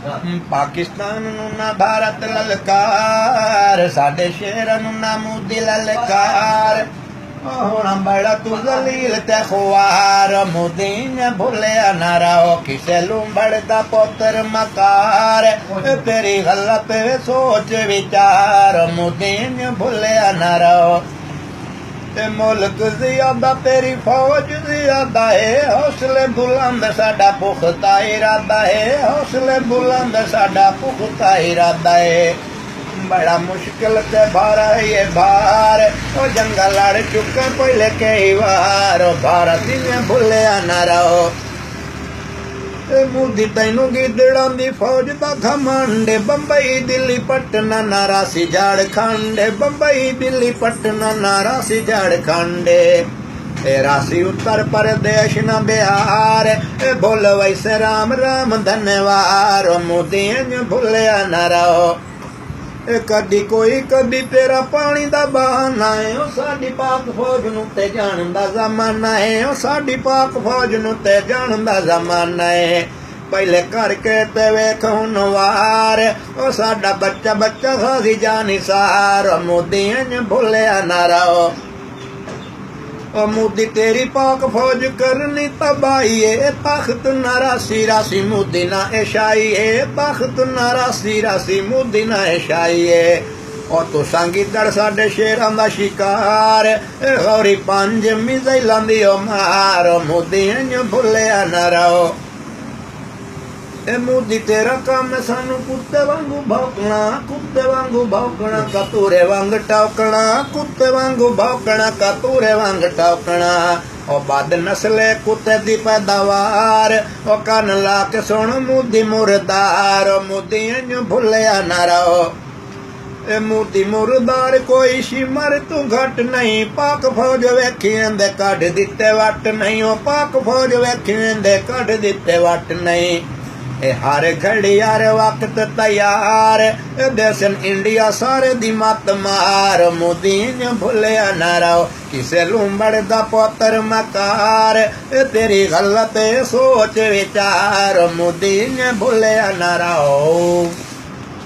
पाकिस्तान नूं ना भारत ललकार, साडे शेरां नूं ना मोदी ललकार। होना बड़ा तू जलील ते खुआर, मोदी ने भुलिया ना रहो किसे लुंबड़ दा पुत्र मकार। तेरी गलत सोच विचार, मोदी ने भुलिया ना रहो। मुल्क ज़ियादा तेरी फौज ज़ियादा है, हौसले बुलंद साडा पुख्ता इरादा है, हौसले बुलंद साडा पुख्ता इरादा है। बड़ा मुश्किल से भारा ये भार, ओ जंगल लड़ चुके पहले कई बार, भारत ने भुलिया ना रहो। मोदी तैनू गिदड़ां दी फौज दा घमंड, बंबई दिल्ली पटना नारासी झारखंड, बंबई दिल्ली पटना नारासी झारखंड। राशि उत्तर प्रदेश न बिहार, बोल वैसे राम राम धन्यवाद। मोदी ने भुलिया ना रहो। कदी कोई कदी तेरा पानी दा बहाना है, ओ साडी पाक फौज नूं ते जान दा जमाना है, ओ साडी पाक फौज नूं ते जान दा जमाना है। पहले करके ते वेख हुण वार, ओ साडा बच्चा बच्चा खासी जानी सार। मोदी ने भुलिया ना रहो। ओ मोदी तेरी पाक फौज करनी तबाही है, तख्त ना रासी रासी मोदी ना ऐशाई है, तख्त ना रासी रासी मोदी ना ऐशाई है। और तू संगीतड़ साडे शेरां दा शिकार, गौरी पंज मिसाइलां दी मार। मोदी ने भुलिया ना रहो। मोदी तेरा काम सानू कुत्ते वांगू भौंकना, कुत्ते वांगू भौंकना, कतूरे वांग टौकना, कुत्ते वांगू भौंकना, कतूरे वांग टौकना। ओ बद नस्ले कुत्ते दी पैदावार, ओ कन ला के सुन मोदी मुर्दार। मोदी ने भुलिया ना रहो। मोदी मुर्दार कोई शिमर तू घट नहीं, पाक फौज वेखिएंदे कढ दिते वट नहीं, ओ पाक फौज वेखिएंदे कढ दिते वट नहीं। हर घड़ी हर वक्त तैयार, देसन इंडिया सारे दी मत मार। मोदी ने भुलिया ना रहो किसे लुंबड़ दा पुत्र मकार। तेरी गलत सोच विचार, मोदी ने भुलिया ना रहो।